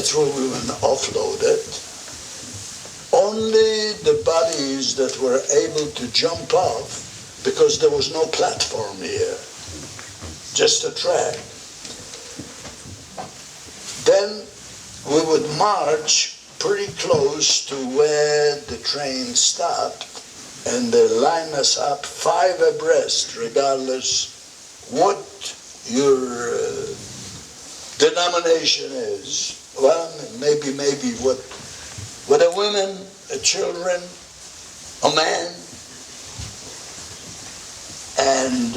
that's where we were offloaded. Only the bodies that were able to jump off, because there was no platform here, just a track. Then we would march pretty close to where the train stopped, and they line us up 5 abreast, regardless what your denomination is. Well, maybe what a woman, a children, a man, and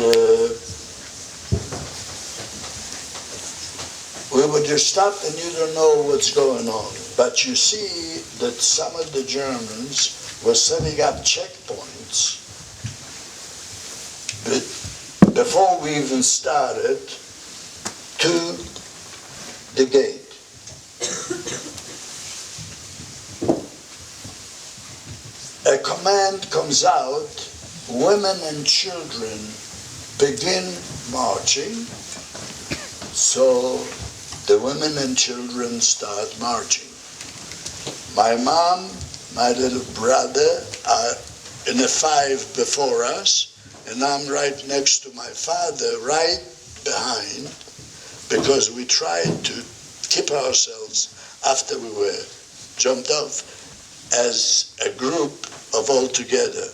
we would just stop and you don't know what's going on. But you see that some of the Germans were setting up checkpoints before we even started to the gate. A command comes out, women and children begin marching, so the women and children start marching. My mom, my little brother are in a 5 before us, and I'm right next to my father, right behind, because we tried to keep ourselves after we were jumped off as a group of all together.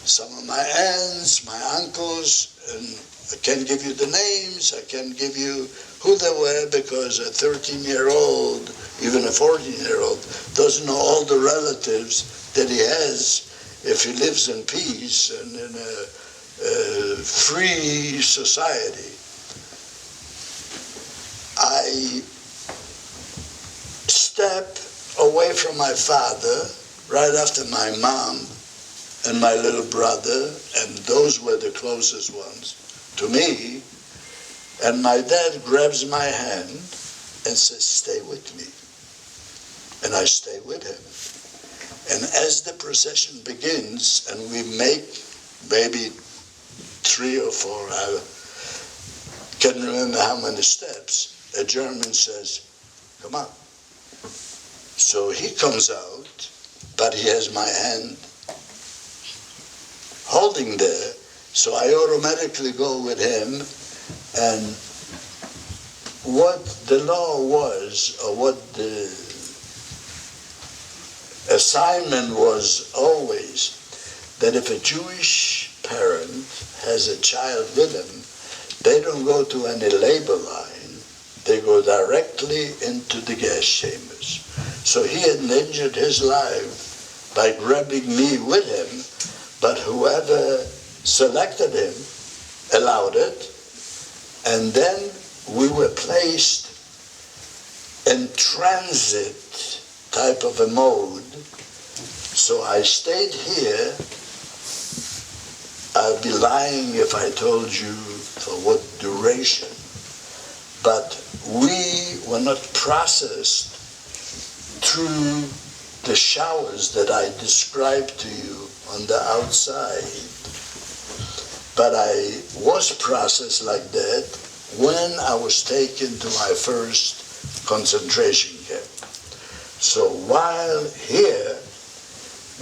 Some of my aunts, my uncles, and I can't give you the names, I can't give you who they were, because a 13-year-old, even a 14-year-old, doesn't know all the relatives that he has if he lives in peace and in a free society. I step away from my father right after my mom and my little brother, and those were the closest ones to me, and my dad grabs my hand and says, "Stay with me." And I stay with him. And as the procession begins, and we make maybe 3 or 4, I can't remember how many steps, a German says, "Come on." So he comes out, but he has my hand holding there, so I automatically go with him. And what the law was, or what the assignment was always, that if a Jewish parent has a child with him, they don't go to any labor line, they go directly into the gas chambers. So he had injured his life by grabbing me with him, but whoever selected him allowed it, and then we were placed in transit type of a mode. So I stayed here. I'd be lying if I told you for what duration, but we were not processed through the showers that I described to you on the outside. But I was processed like that when I was taken to my first concentration camp. So while here,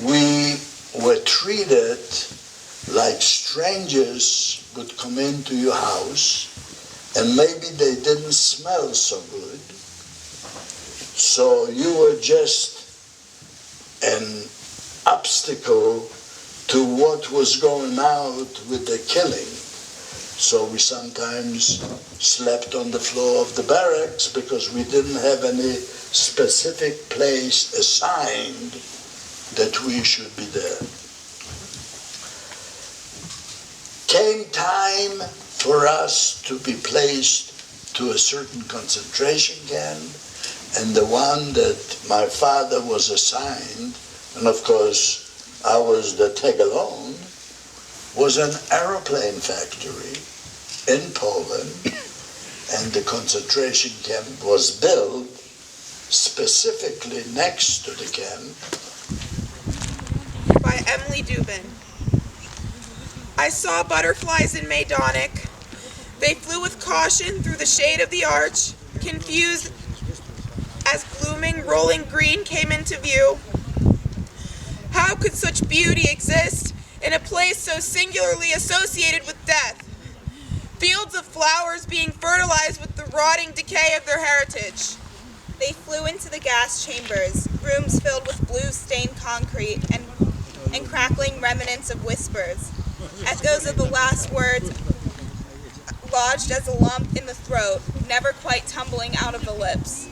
we were treated like strangers would come into your house, and maybe they didn't smell so good. So you were just an obstacle to what was going out with the killing. So we sometimes slept on the floor of the barracks because we didn't have any specific place assigned that we should be there. Came time for us to be placed to a certain concentration camp, and the one that my father was assigned, and of course I was the tag-along, was an aeroplane factory in Poland, and the concentration camp was built specifically next to the camp. By Emily Dubin. I saw butterflies in Majdanek. They flew with caution through the shade of the arch, confused as glooming, rolling green came into view. How could such beauty exist in a place so singularly associated with death? Fields of flowers being fertilized with the rotting decay of their heritage. They flew into the gas chambers, rooms filled with blue-stained concrete and crackling remnants of whispers, echoes of the last words lodged as a lump in the throat, never quite tumbling out of the lips.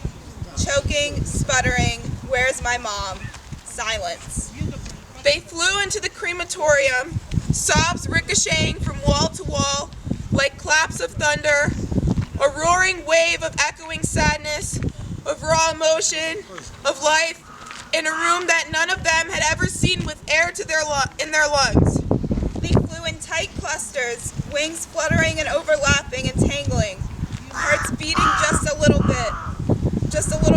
Choking, sputtering, where's my mom? Silence. They flew into the crematorium, sobs ricocheting from wall to wall like claps of thunder, a roaring wave of echoing sadness, of raw emotion, of life, in a room that none of them had ever seen with air in their lungs. They flew in tight clusters, wings fluttering and overlapping and tangling, hearts beating just a little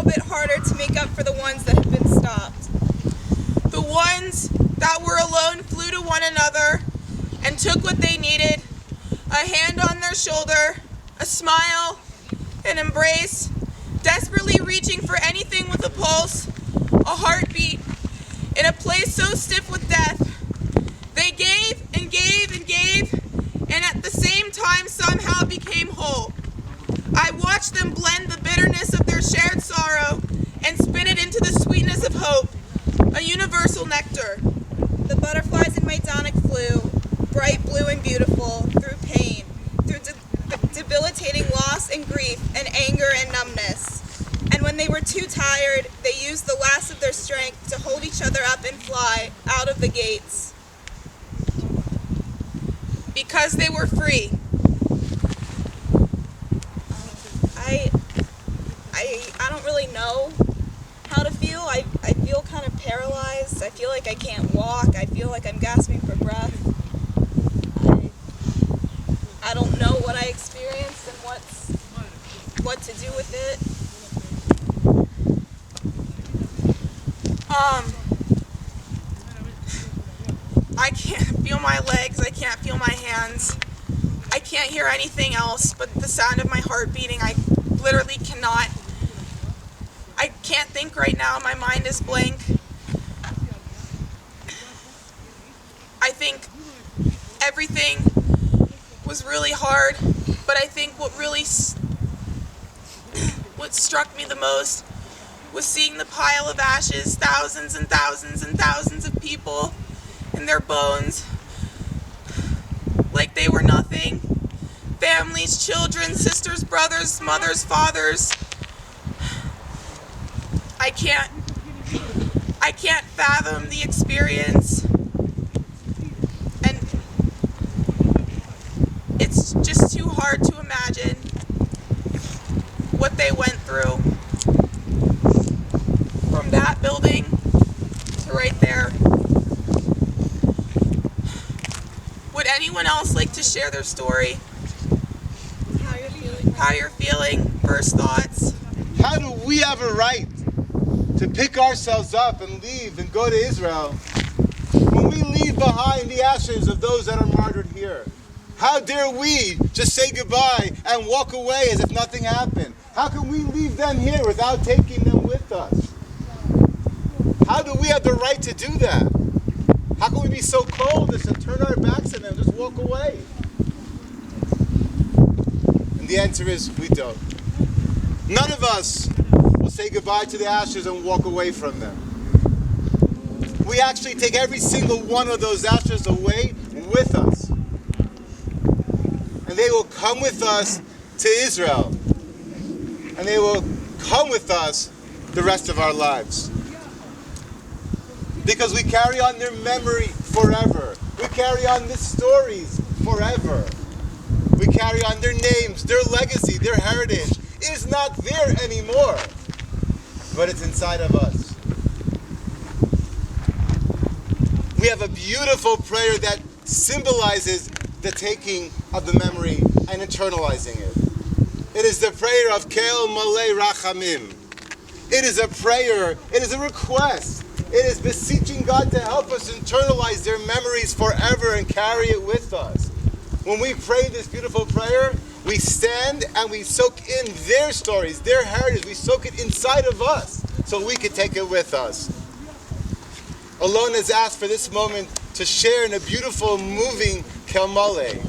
bit harder to make up for the ones that had been stopped. The ones that were alone flew to one another and took what they needed, a hand on their shoulder, a smile, an embrace, desperately reaching for anything with a pulse, a heartbeat, in a place so stiff with death. They gave and gave and gave, and at the same time somehow became whole. I watched them blend the bitterness of their shared sorrow and spin it into the sweetness of hope, a universal nectar. The butterflies in Majdanek flew, bright blue and beautiful, through pain, through debilitating loss and grief and anger and numbness. And when they were too tired, they used the last of their strength to hold each other up and fly out of the gates. Because they were free. I don't really know how to feel. I feel kind of paralyzed. I feel like I can't walk. I feel like I'm gasping for breath. I don't know what I experienced and what to do with it. I can't feel my legs, I can't feel my hands. I can't hear anything else but the sound of my heart beating. I literally cannot. I can't think right now, my mind is blank. I think everything was really hard, but I think what struck me the most was seeing the pile of ashes, thousands and thousands and thousands of people and their bones, like they were nothing. Families, children, sisters, brothers, mothers, fathers. I can't fathom the experience. And it's just too hard to imagine what they went through. From that building to right there. Would anyone else like to share their story? How you're feeling? First thoughts? How do we have a right to pick ourselves up and leave and go to Israel when we leave behind the ashes of those that are martyred here? How dare we just say goodbye and walk away as if nothing happened? How can we leave them here without taking them with us? How do we have the right to do that? How can we be so cold as to turn our backs on them and just walk away? And the answer is we don't. None of us will say goodbye to the ashes and walk away from them. We actually take every single one of those ashes away with us. And they will come with us to Israel. And they will come with us the rest of our lives. Because we carry on their memory forever. We carry on their stories forever. We carry on their names, their legacy, their heritage. It is not there anymore, but it's inside of us. We have a beautiful prayer that symbolizes the taking of the memory and internalizing it. It is the prayer of Kel Malei Rachamim. It is a prayer, it is a request. It is beseeching God to help us internalize their memories forever and carry it with us. When we pray this beautiful prayer, We stand and we soak in their stories, their heritage. We soak it inside of us so we can take it with us. Alon has asked for this moment to share in a beautiful, moving Kelmale.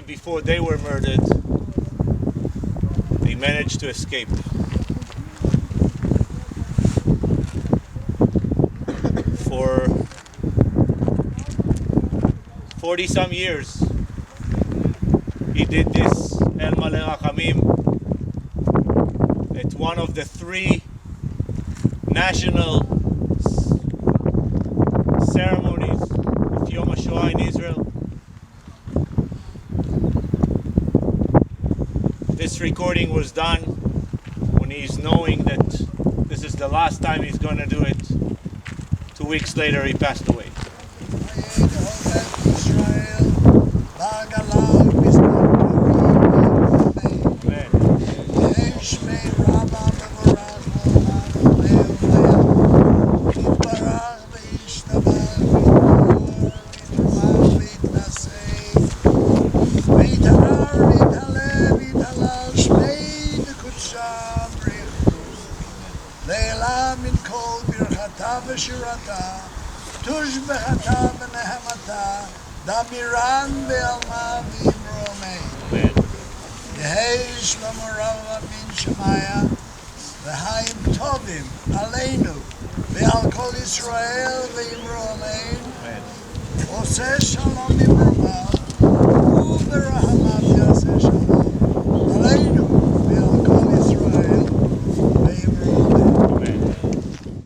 Before they were murdered, they managed to escape. For 40-some years, he did this El Maleh Rachamim at one of the 3 national ceremonies of Yom HaShoah in Israel. This recording was done when he's knowing that this is the last time he's going to do it. 2 weeks later, he passed away. ושירתה, תושבחתה ונהמתה, דמירן בעלמה וימרומי. יהי שלמה רב בן שמעיה, והיים טובים עלינו ועל כל ישראל וימרומי. עושה שלום במרומיו,